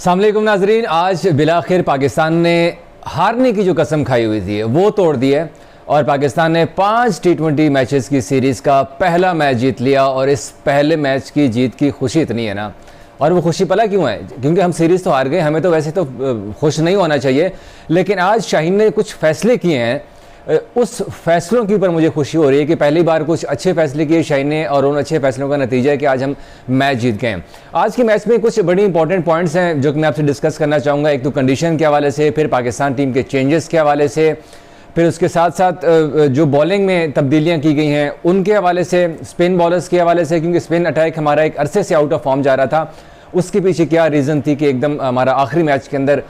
अस्सलाम वालेकुम नाजरीन, आज बिलाखिर पाकिस्तान ने हारने की जो कसम खाई हुई थी वो तोड़ दी है और पाकिस्तान ने 5 T20 मैचेस की सीरीज़ का पहला मैच जीत लिया। और इस पहले मैच की जीत की खुशी इतनी है ना, और वो खुशी पला क्यों है? क्योंकि हम सीरीज़ तो हार गए, हमें तो वैसे तो खुश नहीं होना चाहिए, लेकिन आज शाहीन ने कुछ फैसले किए हैं, उस फैसलों के ऊपर मुझे खुशी हो रही है कि पहली बार कुछ अच्छे फैसले किए शाहीन ने और उन अच्छे फैसलों का नतीजा है कि आज हम मैच जीत गए हैं। आज के मैच में कुछ बड़ी इंपॉर्टेंट पॉइंट्स हैं जो कि मैं आपसे डिस्कस करना चाहूँगा। एक तो कंडीशन के हवाले से, फिर पाकिस्तान टीम के चेंजेस के हवाले से, फिर उसके साथ साथ जो बॉलिंग में तब्दीलियाँ की गई हैं उनके हवाले से, स्पिन बॉलर्स के हवाले से, क्योंकि स्पिन अटैक हमारा एक अरसे से आउट ऑफ फॉर्म जा रहा था, उसके पीछे क्या रीज़न थी कि एकदम हमारा आखिरी मैच के अंदर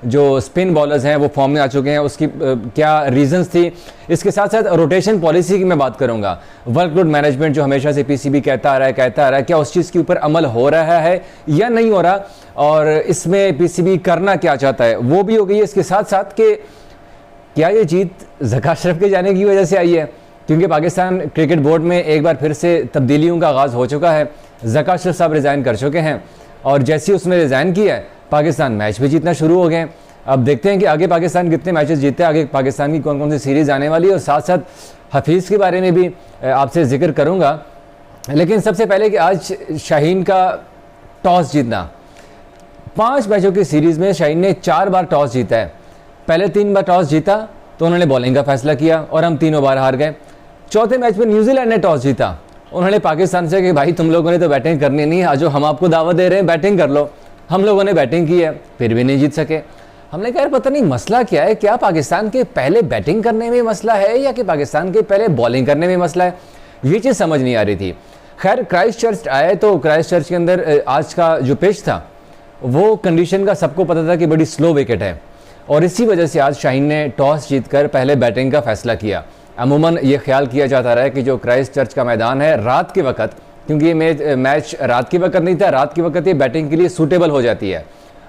जो स्पिन बॉलर्स हैं वो फॉर्म में आ चुके हैं, उसकी क्या रीजंस थी। इसके साथ साथ रोटेशन पॉलिसी की मैं बात करूंगा। वर्कलोड मैनेजमेंट जो हमेशा से पीसीबी कहता आ रहा है, क्या उस चीज़ के ऊपर अमल हो रहा है या नहीं हो रहा, और इसमें पीसीबी करना क्या चाहता है वो भी हो गई है। इसके साथ साथ कि क्या ये जीत ज़का अशरफ के जाने की वजह से आई है, क्योंकि पाकिस्तान क्रिकेट बोर्ड में एक बार फिर से तब्दीलियों का आगाज़ हो चुका है। ज़का अशरफ साहब रिज़ाइन कर चुके हैं और जैसे ही उसने रिज़ाइन किया है पाकिस्तान मैच भी जीतना शुरू हो गए। अब देखते हैं कि आगे पाकिस्तान कितने मैचेस जीतते हैं, आगे पाकिस्तान की कौन कौन सी सीरीज़ आने वाली है, और साथ साथ हफीज़ के बारे में भी आपसे जिक्र करूंगा। लेकिन सबसे पहले कि आज शाहीन का टॉस जीतना, 5 मैचों की सीरीज़ में शाहीन ने 4 बार टॉस जीता है। पहले 3 बार टॉस जीता तो उन्होंने बॉलिंग का फैसला किया और हम तीनों बार हार गए। चौथे मैच में न्यूजीलैंड ने टॉस जीता, उन्होंने पाकिस्तान से कि भाई तुम लोगों ने तो बैटिंग करनी नहीं है, आज हम आपको दावत दे रहे हैं बैटिंग कर लो। हम लोगों ने बैटिंग की है फिर भी नहीं जीत सके। हमने कहा यार पता नहीं मसला क्या है, क्या पाकिस्तान के पहले बैटिंग करने में मसला है या कि पाकिस्तान के पहले बॉलिंग करने में मसला है, ये चीज़ समझ नहीं आ रही थी। खैर क्राइस्ट चर्च आए तो क्राइस्ट चर्च के अंदर आज का जो पिच था वो कंडीशन का सबको पता था कि बड़ी स्लो विकेट है, और इसी वजह से आज शाहीन ने टॉस जीतकर पहले बैटिंग का फैसला किया। अमूमन ये ख्याल किया जाता रहा है कि जो क्राइस्ट चर्च का मैदान है रात के वक्त, क्योंकि ये मैच रात के वक्त नहीं था, रात के वक्त ये बैटिंग के लिए सूटेबल हो जाती है।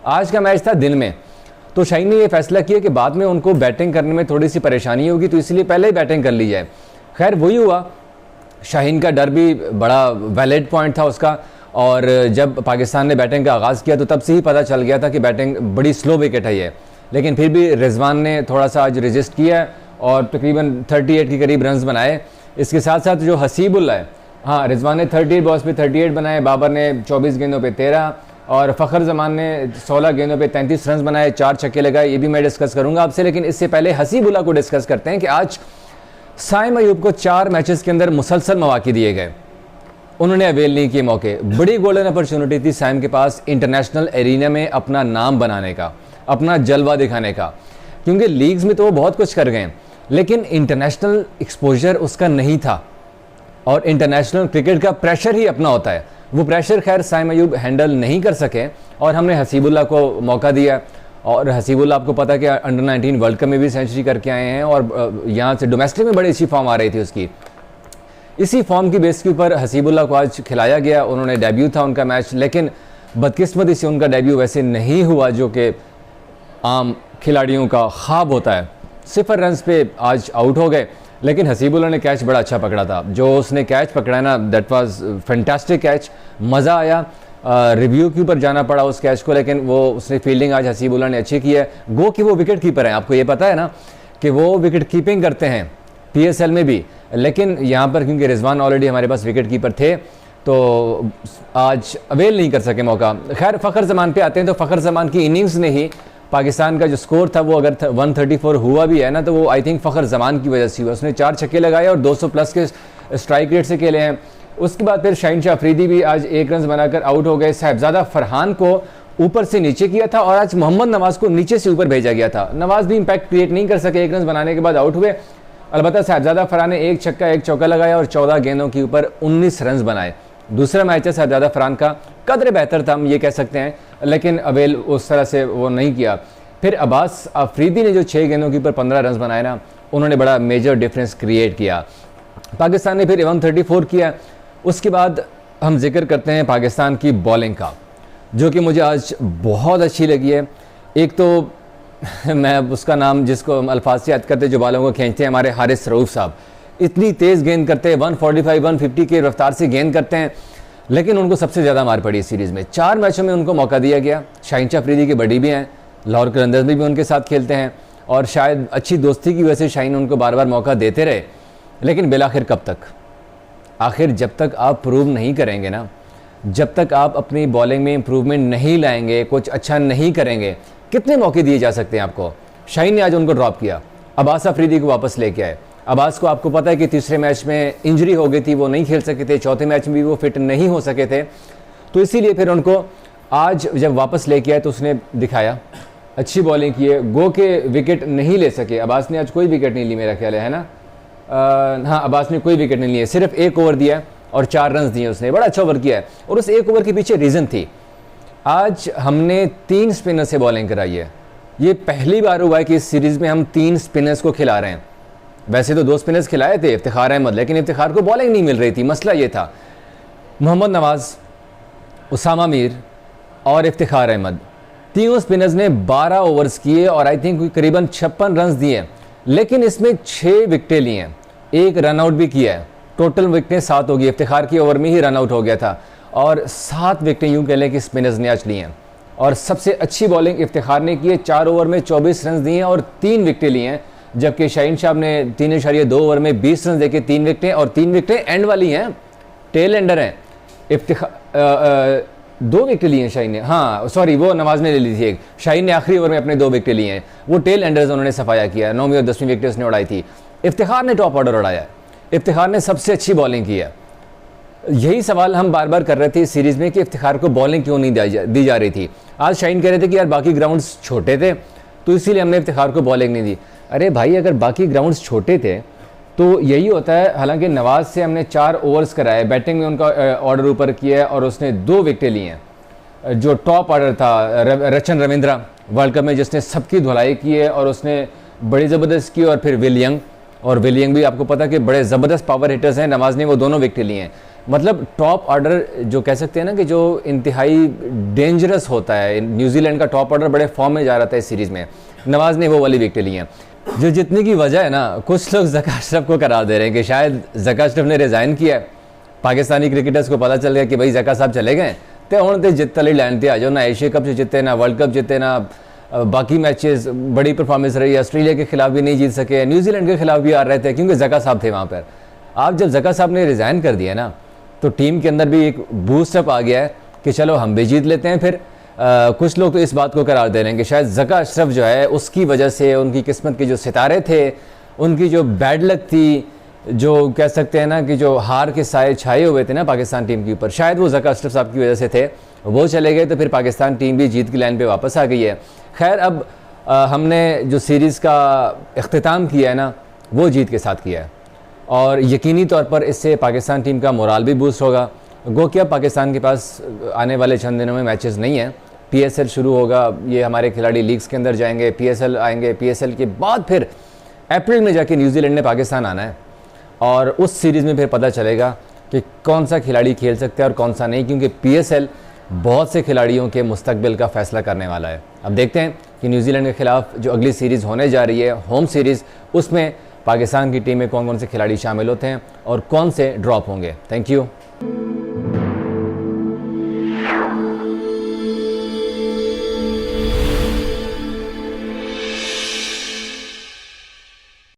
आज का मैच था दिन में, तो शाहीन ने ये फैसला किया कि बाद में उनको बैटिंग करने में थोड़ी सी परेशानी होगी तो इसलिए पहले ही बैटिंग कर ली जाए। खैर वही हुआ, शाहीन का डर भी बड़ा वैलिड पॉइंट था उसका, और जब पाकिस्तान ने बैटिंग का आगाज़ किया तो तब से ही पता चल गया था कि बैटिंग बड़ी स्लो विकेट है ये। लेकिन फिर भी रिजवान ने थोड़ा सा आज रजिस्ट किया और तकरीबन 38 के करीब रन्स बनाए। इसके साथ साथ जो हसीबुल्लाह है, हाँ रिजवान ने 38 बॉल्स पे 38 बनाए, बाबर ने 24 गेंदों पे 13 और फ़खर जमान ने 16 गेंदों पे 33 रन बनाए, 4 छक्के लगाए, ये भी मैं डिस्कस करूंगा आपसे। लेकिन इससे पहले हसीबुल्लाह को डिस्कस करते हैं कि आज साइम अयूब को 4 मैचेस के अंदर मुसलसल मौके दिए गए, उन्होंने अवेल नहीं किए मौके। बड़ी गोल्डन अपॉर्चुनिटी थी साइम के पास इंटरनेशनल एरिना में अपना नाम बनाने का, अपना जलवा दिखाने का, क्योंकि लीग्स में तो वो बहुत कुछ कर गए लेकिन इंटरनेशनल एक्सपोजर उसका नहीं था, और इंटरनेशनल क्रिकेट का प्रेशर ही अपना होता है। वो प्रेशर खैर साइम अयूब हैंडल नहीं कर सके और हमने हसीबुल्लाह को मौका दिया। और हसीबुल्लाह आपको पता है कि अंडर 19 वर्ल्ड कप में भी सेंचुरी करके आए हैं और यहाँ से डोमेस्टिक में बड़ी अच्छी फॉर्म आ रही थी उसकी। इसी फॉर्म की बेस के ऊपर हसीबुल्लाह को आज खिलाया गया, उन्होंने डेब्यू था उनका मैच, लेकिन बदकिस्मती से उनका डेब्यू वैसे नहीं हुआ जो कि आम खिलाड़ियों का ख्वाब होता है। 0 रन्स पे आज आउट हो गए, लेकिन हसीबुल्लाह ने कैच बड़ा अच्छा पकड़ा था। जो उसने कैच पकड़ा ना, दैट वाज फैंटास्टिक कैच, मज़ा आया। रिव्यू के ऊपर जाना पड़ा उस कैच को, लेकिन वो उसने फील्डिंग आज हसीबुल्लाह ने अच्छी की है। गो कि वो विकेट कीपर हैं, आपको ये पता है ना कि वो विकेट कीपिंग करते हैं PSL में भी, लेकिन यहाँ पर क्योंकि रिजवान ऑलरेडी हमारे पास विकेट कीपर थे तो आज अवेल नहीं कर सके मौका। खैर फ़खर जमान पे आते हैं, तो फ़खर जमान की इनिंग्स ने ही पाकिस्तान का जो स्कोर था वो अगर 134 हुआ भी है ना, तो वो आई थिंक फ़खर जमान की वजह से हुआ। उसने 4 छक्के लगाए और 200 प्लस के स्ट्राइक रेट से खेले हैं। उसके बाद फिर शाहीन शाह अफरीदी भी आज 1 रन बनाकर आउट हो गए। साहिबजादा फरहान को ऊपर से नीचे किया था और आज मोहम्मद नवाज़ को नीचे से ऊपर भेजा गया था। नवाज़ भी इम्पैक्ट क्रिएट नहीं कर सके, 1 रन बनाने के बाद आउट हुए। अलबत्ता साहिबजादा फरहान ने 1 छक्का 1 चौका लगाया और 14 गेंदों के ऊपर 19 रन बनाए। दूसरा मैच है साहिबजादा फरहान का, कदर बेहतर था हम ये कह सकते हैं, लेकिन अवेल उस तरह से वो नहीं किया। फिर अब्बास अफरीदी ने जो 6 गेंदों के ऊपर 15 रन बनाए ना, उन्होंने बड़ा मेजर डिफरेंस क्रिएट किया। पाकिस्तान ने फिर 134 किया। उसके बाद हम जिक्र करते हैं पाकिस्तान की बॉलिंग का, जो कि मुझे आज बहुत अच्छी लगी है। एक तो मैं उसका नाम जिसको हम अल्फाज से याद करते जो बालों को खींचते हैं, हमारे हारिस रऊफ साहब इतनी तेज़ गेंद करते हैं, 145 150 की रफ्तार से गेंद करते हैं। लेकिन उनको सबसे ज़्यादा मार पड़ी इस सीरीज़ में। 4 मैचों में उनको मौका दिया गया। शाहीन शाह अफरीदी के बड़ी भी हैं, लाहौर कलंदर्स भी उनके साथ खेलते हैं और शायद अच्छी दोस्ती की वजह से शाहीन उनको बार बार मौका देते रहे, लेकिन बिलाखिर कब तक? आखिर जब तक आप प्रूव नहीं करेंगे ना, जब तक आप अपनी बॉलिंग में इम्प्रूवमेंट नहीं लाएंगे, कुछ अच्छा नहीं करेंगे, कितने मौके दिए जा सकते हैं आपको? शाहीन ने आज उनको ड्रॉप किया, अब्बास अफरीदी को वापस लेके आए। अब्बास को आपको पता है कि तीसरे मैच में इंजरी हो गई थी, वो नहीं खेल सके थे, चौथे मैच में भी वो फिट नहीं हो सके थे, तो इसीलिए फिर उनको आज जब वापस लेके आए तो उसने दिखाया, अच्छी बॉलिंग की है। गो के विकेट नहीं ले सके, अब्बास ने आज कोई विकेट नहीं ली मेरा ख्याल है ना। हाँ, अब्बास ने कोई विकेट नहीं लिया, सिर्फ 1 ओवर दिया और 4 रन दिए उसने, बड़ा अच्छा ओवर किया है। और उस 1 ओवर के पीछे रीज़न थी, आज हमने 3 स्पिनर से बॉलिंग कराई है। ये पहली बार हुआ है कि इस सीरीज़ में हम 3 स्पिनर्स को खिला रहे हैं। वैसे तो 2 स्पिनर्स खिलाए थे, इफ्तिखार अहमद, लेकिन इफ्तिखार को बॉलिंग नहीं मिल रही थी। मसला ये था, मोहम्मद नवाज़, उसामा मीर और इफ्तिखार अहमद, तीनों स्पिनर्स ने 12 ओवर्स किए और आई थिंक करीबन 56 रन दिए, लेकिन इसमें 6 विकेटें ली हैं, 1 रन आउट भी किया है। टोटल विकेटें 7 होगी, इफ्तिखार की ओवर में ही रन आउट हो गया था और 7 विकेटें यूँ कह लें कि स्पिनर्स ने आज ली हैं। और सबसे अच्छी बॉलिंग इफ्तिखार ने की है, 4 ओवर में 24 रन दिए हैं और 3 विकेटें लिए हैं, जबकि शाहीन शाह ने 3.2 ओवर में 20 रन देके 3 विकेटें, और 3 विकेटें एंड वाली हैं, टेल एंडर हैं। इफ्तिखार 2 विकेटें लिए हैं शाहीन ने, हाँ सॉरी, वो नवाज ने ले ली थी एक, शाहीन ने आखिरी ओवर में अपने 2 विकेटें लिए हैं, वो टेल एंडर्स उन्होंने सफाया किया। 9वीं और 10वीं विकेट उसने उड़ाई थी। इफ्तिखार ने टॉप ऑर्डर उड़ाया है, इफ्तिखार ने सबसे अच्छी बॉलिंग की है। यही सवाल हम बार बार कर रहे थे इस सीरीज़ में कि इफ्तिखार को बॉलिंग क्यों नहीं दी जा रही थी। आज शाहीन कह रहे थे कि यार बाकी ग्राउंड्स छोटे थे तो इसीलिए हमने इफ्तिखार को बॉलिंग नहीं दी। अरे भाई, अगर बाकी ग्राउंड्स छोटे थे तो यही होता है। हालांकि नवाज़ से हमने 4 ओवर्स कराए, बैटिंग में उनका ऑर्डर ऊपर किया है और उसने 2 विकेटें ली हैं। जो टॉप ऑर्डर था रचन रविंद्रा वर्ल्ड कप में, जिसने सबकी धुलाई की है और उसने बड़ी ज़बरदस्त की, और फिर विलियंग, और विलियंग भी आपको पता कि बड़े ज़बरदस्त पावर हिटर्स हैं। नवाज़ ने वो दोनों विकेटें लिए हैं। मतलब टॉप ऑर्डर जो कह सकते हैं ना कि जो इंतहाई डेंजरस होता है, न्यूजीलैंड का टॉप ऑर्डर बड़े फॉर्म में जा रहा था इस सीरीज़ में, नवाज़ ने वो वाली विकेटें ली हैं। जो जितने की वजह है ना, कुछ लोग ज़का अशरफ को करार दे रहे हैं कि शायद ज़का अशरफ ने रिज़ाइन किया है, पाकिस्तानी क्रिकेटर्स को पता चल गया कि भाई ज़का साहब चले गए तो हूँ तो जित वाली लैंड पे आ जाओ, ना एशिया कप से जीते, ना वर्ल्ड कप जीते, ना बाकी मैचेस बड़ी परफॉर्मेंस रही। ऑस्ट्रेलिया के खिलाफ भी नहीं जीत सके, न्यूजीलैंड के खिलाफ भी आ रहे थे क्योंकि ज़का साहब थे वहाँ पर। आप जब ज़का साहब ने रिज़ाइन कर दिया ना, तो टीम के अंदर भी एक बूस्टअप आ गया है कि चलो हम भी जीत लेते हैं। फिर कुछ लोग तो इस बात को करार दे रहे हैं कि शायद ज़का अशरफ जो है उसकी वजह से, उनकी किस्मत के जो सितारे थे, उनकी जो बैड लक थी, जो कह सकते हैं ना कि जो हार के साए छाए हुए थे ना पाकिस्तान टीम के ऊपर, शायद वो ज़का अशरफ साहब की वजह से थे, वो चले गए तो फिर पाकिस्तान टीम भी जीत की लाइन पे वापस आ गई है। खैर, अब हमने जो सीरीज़ का इख्तिताम किया है ना, वो जीत के साथ किया है और यकीनी तौर पर इससे पाकिस्तान टीम का मोराल भी बूस्ट होगा। गो कि अब पाकिस्तान के पास आने वाले चंद दिनों में मैचेस नहीं हैं, PSL शुरू होगा, ये हमारे खिलाड़ी लीग्स के अंदर जाएंगे, PSL आएंगे, PSL के बाद फिर अप्रैल में जाके न्यूजीलैंड ने पाकिस्तान आना है और उस सीरीज़ में फिर पता चलेगा कि कौन सा खिलाड़ी खेल सकता है और कौन सा नहीं, क्योंकि PSL बहुत से खिलाड़ियों के मुस्तकबिल का फ़ैसला करने वाला है। अब देखते हैं कि न्यूजीलैंड के ख़िलाफ़ जो अगली सीरीज़ होने जा रही है, होम सीरीज़, उसमें पाकिस्तान की टीम में कौन कौन से खिलाड़ी शामिल होते हैं और कौन से ड्रॉप होंगे। Thank you.